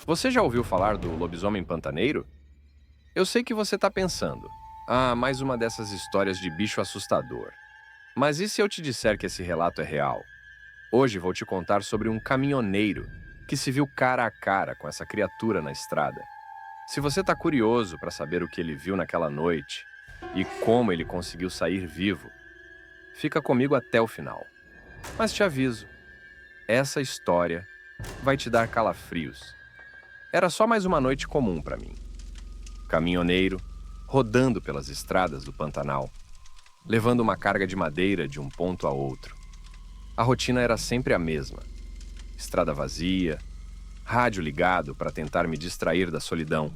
Você já ouviu falar do lobisomem pantaneiro? Eu sei que você está pensando, mais uma dessas histórias de bicho assustador. Mas e se eu te disser que esse relato é real? Hoje vou te contar sobre um caminhoneiro que se viu cara a cara com essa criatura na estrada. Se você está curioso para saber o que ele viu naquela noite e como ele conseguiu sair vivo, fica comigo até o final. Mas te aviso, essa história vai te dar calafrios. Era só mais uma noite comum para mim. Caminhoneiro, rodando pelas estradas do Pantanal, levando uma carga de madeira de um ponto a outro. A rotina era sempre a mesma. Estrada vazia, rádio ligado para tentar me distrair da solidão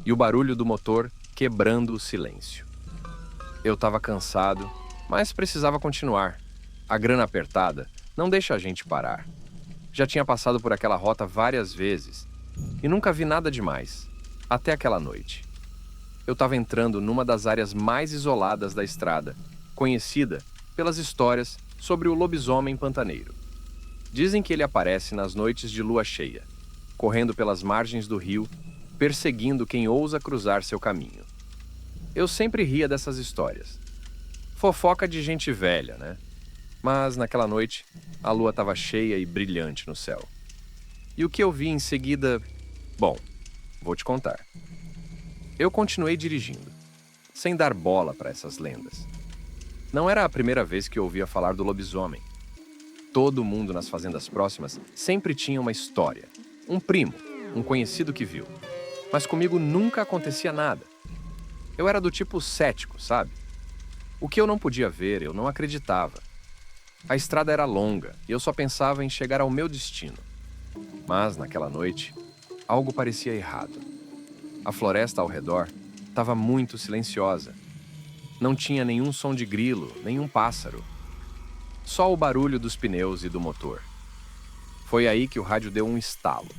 e o barulho do motor quebrando o silêncio. Eu estava cansado, mas precisava continuar. A grana apertada não deixa a gente parar. Já tinha passado por aquela rota várias vezes e nunca vi nada demais, até aquela noite. Eu estava entrando numa das áreas mais isoladas da estrada, conhecida pelas histórias sobre o lobisomem pantaneiro. Dizem que ele aparece nas noites de lua cheia, correndo pelas margens do rio, perseguindo quem ousa cruzar seu caminho. Eu sempre ria dessas histórias. Fofoca de gente velha, né? Mas naquela noite, a lua estava cheia e brilhante no céu. E o que eu vi em seguida? Bom, vou te contar. Eu continuei dirigindo, sem dar bola para essas lendas. Não era a primeira vez que eu ouvia falar do lobisomem. Todo mundo nas fazendas próximas sempre tinha uma história. Um primo, um conhecido que viu. Mas comigo nunca acontecia nada. Eu era do tipo cético, sabe? O que eu não podia ver, eu não acreditava. A estrada era longa e eu só pensava em chegar ao meu destino. Mas, naquela noite, algo parecia errado. A floresta ao redor estava muito silenciosa. Não tinha nenhum som de grilo, nenhum pássaro. Só o barulho dos pneus e do motor. Foi aí que o rádio deu um estalo.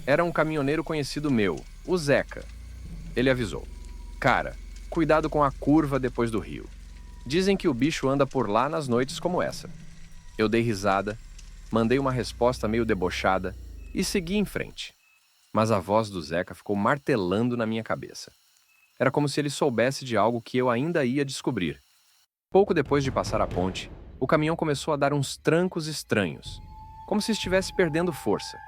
Era um caminhoneiro conhecido meu, o Zeca. Ele avisou: "Cara, cuidado com a curva depois do rio. Dizem que o bicho anda por lá nas noites como essa." Eu dei risada, mandei uma resposta meio debochada e segui em frente. Mas a voz do Zeca ficou martelando na minha cabeça. Era como se ele soubesse de algo que eu ainda ia descobrir. Pouco depois de passar a ponte, o caminhão começou a dar uns trancos estranhos, como se estivesse perdendo força.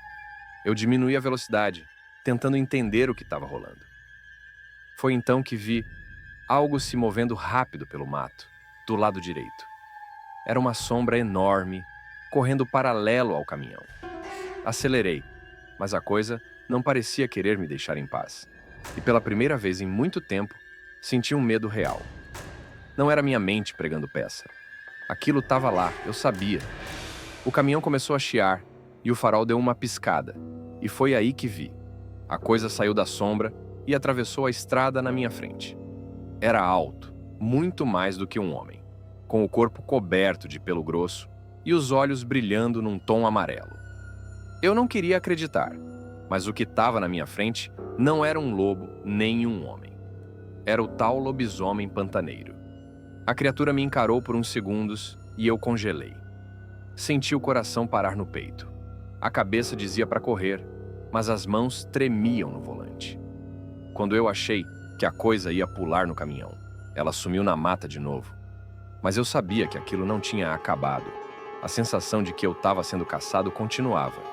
Eu diminuí a velocidade, tentando entender o que estava rolando. Foi então que vi algo se movendo rápido pelo mato, do lado direito. Era uma sombra enorme, correndo paralelo ao caminhão. Acelerei, mas a coisa não parecia querer me deixar em paz. E pela primeira vez em muito tempo, senti um medo real. Não era minha mente pregando peça. Aquilo estava lá, eu sabia. O caminhão começou a chiar e o farol deu uma piscada. E foi aí que vi. A coisa saiu da sombra e atravessou a estrada na minha frente. Era alto, muito mais do que um homem, com o corpo coberto de pelo grosso e os olhos brilhando num tom amarelo. Eu não queria acreditar, mas o que estava na minha frente não era um lobo nem um homem. Era o tal lobisomem pantaneiro. A criatura me encarou por uns segundos e eu congelei. Senti o coração parar no peito. A cabeça dizia para correr, mas as mãos tremiam no volante. Quando eu achei que a coisa ia pular no caminhão, ela sumiu na mata de novo. Mas eu sabia que aquilo não tinha acabado. A sensação de que eu estava sendo caçado continuava.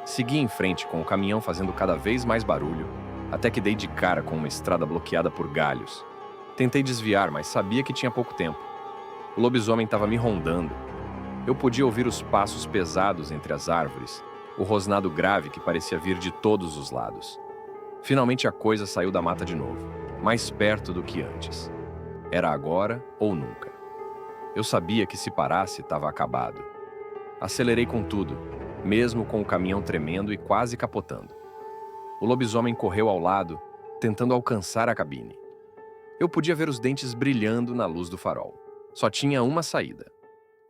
Segui em frente com o caminhão fazendo cada vez mais barulho, até que dei de cara com uma estrada bloqueada por galhos. Tentei desviar, mas sabia que tinha pouco tempo. O lobisomem estava me rondando. Eu podia ouvir os passos pesados entre as árvores, o rosnado grave que parecia vir de todos os lados. Finalmente a coisa saiu da mata de novo, mais perto do que antes. Era agora ou nunca. Eu sabia que se parasse estava acabado. Acelerei com tudo, mesmo com o caminhão tremendo e quase capotando. O lobisomem correu ao lado, tentando alcançar a cabine. Eu podia ver os dentes brilhando na luz do farol. Só tinha uma saída.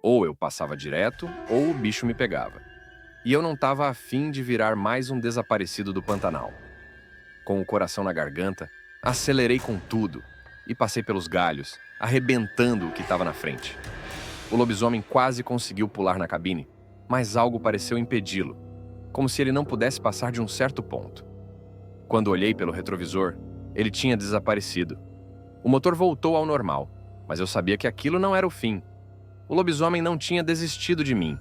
Ou eu passava direto, ou o bicho me pegava. E eu não estava afim de virar mais um desaparecido do Pantanal. Com o coração na garganta, acelerei com tudo e passei pelos galhos, arrebentando o que estava na frente. O lobisomem quase conseguiu pular na cabine, mas algo pareceu impedi-lo. como se ele não pudesse passar de um certo ponto. Quando olhei pelo retrovisor, ele tinha desaparecido. O motor voltou ao normal, mas eu sabia que aquilo não era o fim. O lobisomem não tinha desistido de mim.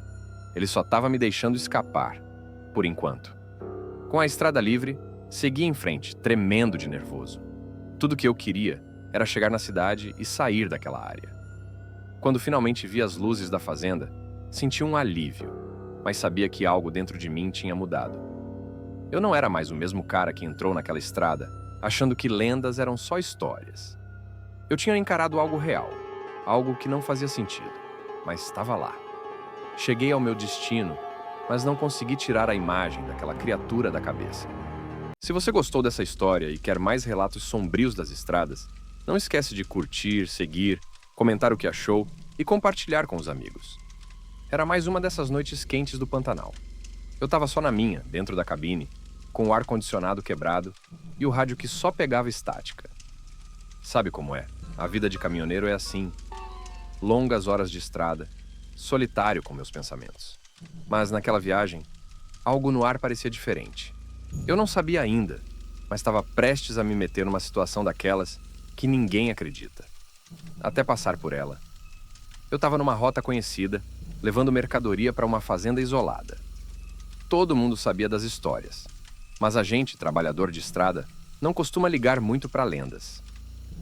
Ele só estava me deixando escapar, por enquanto. Com a estrada livre, segui em frente, tremendo de nervoso. Tudo que eu queria era chegar na cidade e sair daquela área. Quando finalmente vi as luzes da fazenda, senti um alívio, mas sabia que algo dentro de mim tinha mudado. Eu não era mais o mesmo cara que entrou naquela estrada, achando que lendas eram só histórias. Eu tinha encarado algo real, algo que não fazia sentido, mas estava lá. Cheguei ao meu destino, mas não consegui tirar a imagem daquela criatura da cabeça. Se você gostou dessa história e quer mais relatos sombrios das estradas, não esquece de curtir, seguir, comentar o que achou e compartilhar com os amigos. Era mais uma dessas noites quentes do Pantanal. Eu estava só na minha, dentro da cabine, com o ar-condicionado quebrado e o rádio que só pegava estática. Sabe como é? A vida de caminhoneiro é assim. Longas horas de estrada, solitário com meus pensamentos. Mas naquela viagem, algo no ar parecia diferente. Eu não sabia ainda, mas estava prestes a me meter numa situação daquelas que ninguém acredita. Até passar por ela. Eu estava numa rota conhecida, levando mercadoria para uma fazenda isolada. Todo mundo sabia das histórias, mas a gente, trabalhador de estrada, não costuma ligar muito para lendas.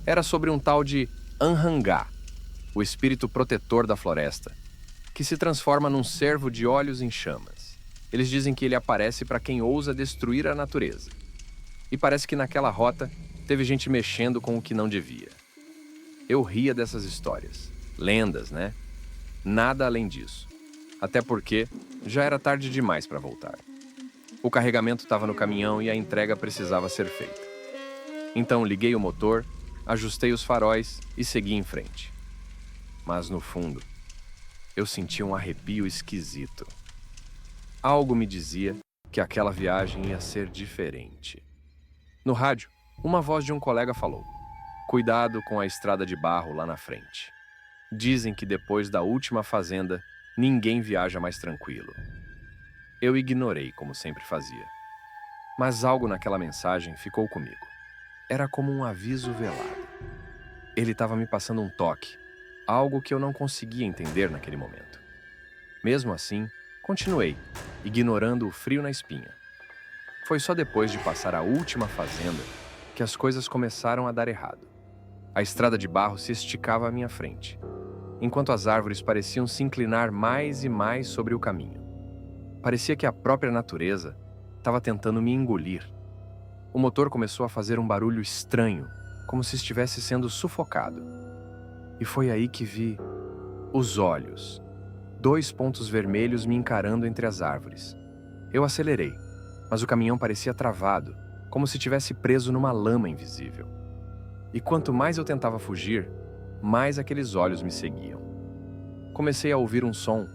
Era sobre um tal de Anhangá, o espírito protetor da floresta, que se transforma num cervo de olhos em chamas. Eles dizem que ele aparece para quem ousa destruir a natureza. E parece que naquela rota teve gente mexendo com o que não devia. Eu ria dessas histórias. Lendas, né? Nada além disso. Até porque já era tarde demais para voltar. O carregamento estava no caminhão e a entrega precisava ser feita. Então liguei o motor, ajustei os faróis e segui em frente. Mas no fundo, eu senti um arrepio esquisito. Algo me dizia que aquela viagem ia ser diferente. No rádio, uma voz de um colega falou: "Cuidado com a estrada de barro lá na frente. Dizem que depois da última fazenda, ninguém viaja mais tranquilo." Eu ignorei, como sempre fazia. Mas algo naquela mensagem ficou comigo. Era como um aviso velado. Ele estava me passando um toque, algo que eu não conseguia entender naquele momento. Mesmo assim, continuei, ignorando o frio na espinha. Foi só depois de passar a última fazenda que as coisas começaram a dar errado. A estrada de barro se esticava à minha frente, enquanto as árvores pareciam se inclinar mais e mais sobre o caminho. Parecia que a própria natureza estava tentando me engolir. O motor começou a fazer um barulho estranho, como se estivesse sendo sufocado. E foi aí que vi os olhos. 2 pontos vermelhos me encarando entre as árvores. Eu acelerei, mas o caminhão parecia travado, como se tivesse preso numa lama invisível. E quanto mais eu tentava fugir, mais aqueles olhos me seguiam. Comecei a ouvir um som.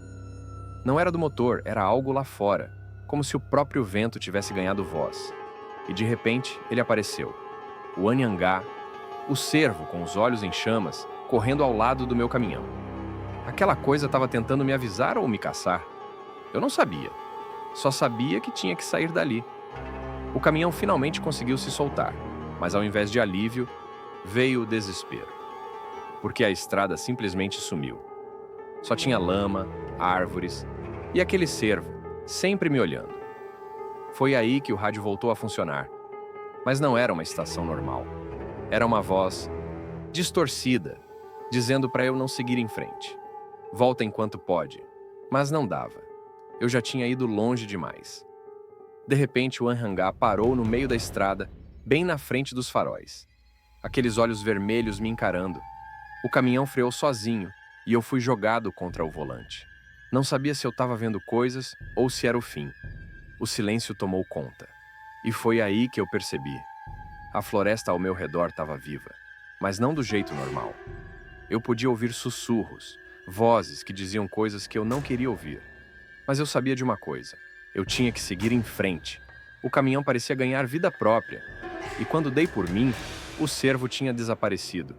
Não era do motor, era algo lá fora, como se o próprio vento tivesse ganhado voz. E de repente, ele apareceu. O Anhangá, o cervo com os olhos em chamas, correndo ao lado do meu caminhão. Aquela coisa estava tentando me avisar ou me caçar. Eu não sabia. Só sabia que tinha que sair dali. O caminhão finalmente conseguiu se soltar, mas ao invés de alívio, veio o desespero. Porque a estrada simplesmente sumiu. Só tinha lama, árvores e aquele cervo, sempre me olhando. Foi aí que o rádio voltou a funcionar. Mas não era uma estação normal. Era uma voz distorcida, dizendo para eu não seguir em frente. Volta enquanto pode. Mas não dava. Eu já tinha ido longe demais. De repente, o Anhangá parou no meio da estrada, bem na frente dos faróis. Aqueles olhos vermelhos me encarando. O caminhão freou sozinho e eu fui jogado contra o volante. Não sabia se eu estava vendo coisas ou se era o fim. O silêncio tomou conta. E foi aí que eu percebi. A floresta ao meu redor estava viva, mas não do jeito normal. Eu podia ouvir sussurros, vozes que diziam coisas que eu não queria ouvir. Mas eu sabia de uma coisa. Eu tinha que seguir em frente. O caminhão parecia ganhar vida própria. E quando dei por mim, o cervo tinha desaparecido.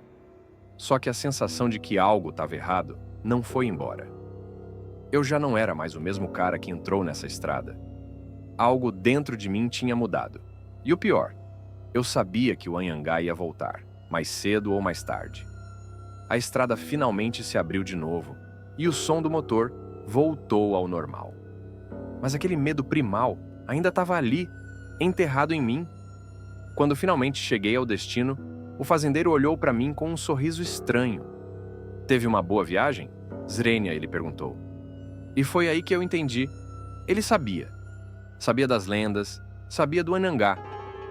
Só que a sensação de que algo estava errado não foi embora. Eu já não era mais o mesmo cara que entrou nessa estrada. algo dentro de mim tinha mudado. E o pior, eu sabia que o Anhangá ia voltar, mais cedo ou mais tarde. A estrada finalmente se abriu de novo e o som do motor voltou ao normal. Mas aquele medo primal ainda estava ali, enterrado em mim. Quando finalmente cheguei ao destino, o fazendeiro olhou para mim com um sorriso estranho. "Teve uma boa viagem?" Zrenia, ele perguntou. E foi aí que eu entendi. Ele sabia. Sabia das lendas, sabia do Anhangá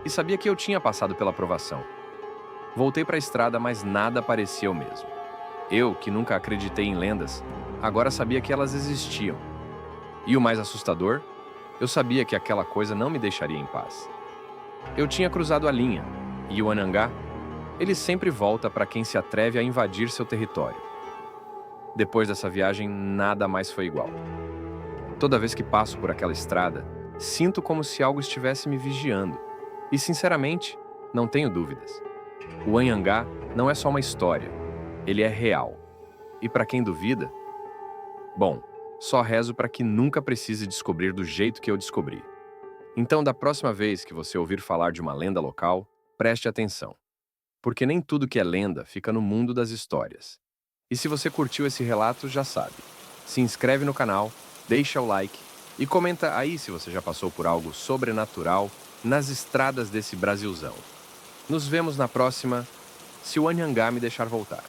e sabia que eu tinha passado pela provação. Voltei para a estrada, mas nada parecia o mesmo. Eu, que nunca acreditei em lendas, agora sabia que elas existiam. E o mais assustador, eu sabia que aquela coisa não me deixaria em paz. Eu tinha cruzado a linha, e o Anhangá, ele sempre volta para quem se atreve a invadir seu território. Depois dessa viagem, nada mais foi igual. Toda vez que passo por aquela estrada, sinto como se algo estivesse me vigiando. E, sinceramente, não tenho dúvidas. O Anhangá não é só uma história, ele é real. E para quem duvida, bom, só rezo para que nunca precise descobrir do jeito que eu descobri. Então, da próxima vez que você ouvir falar de uma lenda local, preste atenção. Porque nem tudo que é lenda fica no mundo das histórias. E se você curtiu esse relato, já sabe. Se inscreve no canal, deixa o like e comenta aí se você já passou por algo sobrenatural nas estradas desse Brasilzão. Nos vemos na próxima, se o Anhangá me deixar voltar.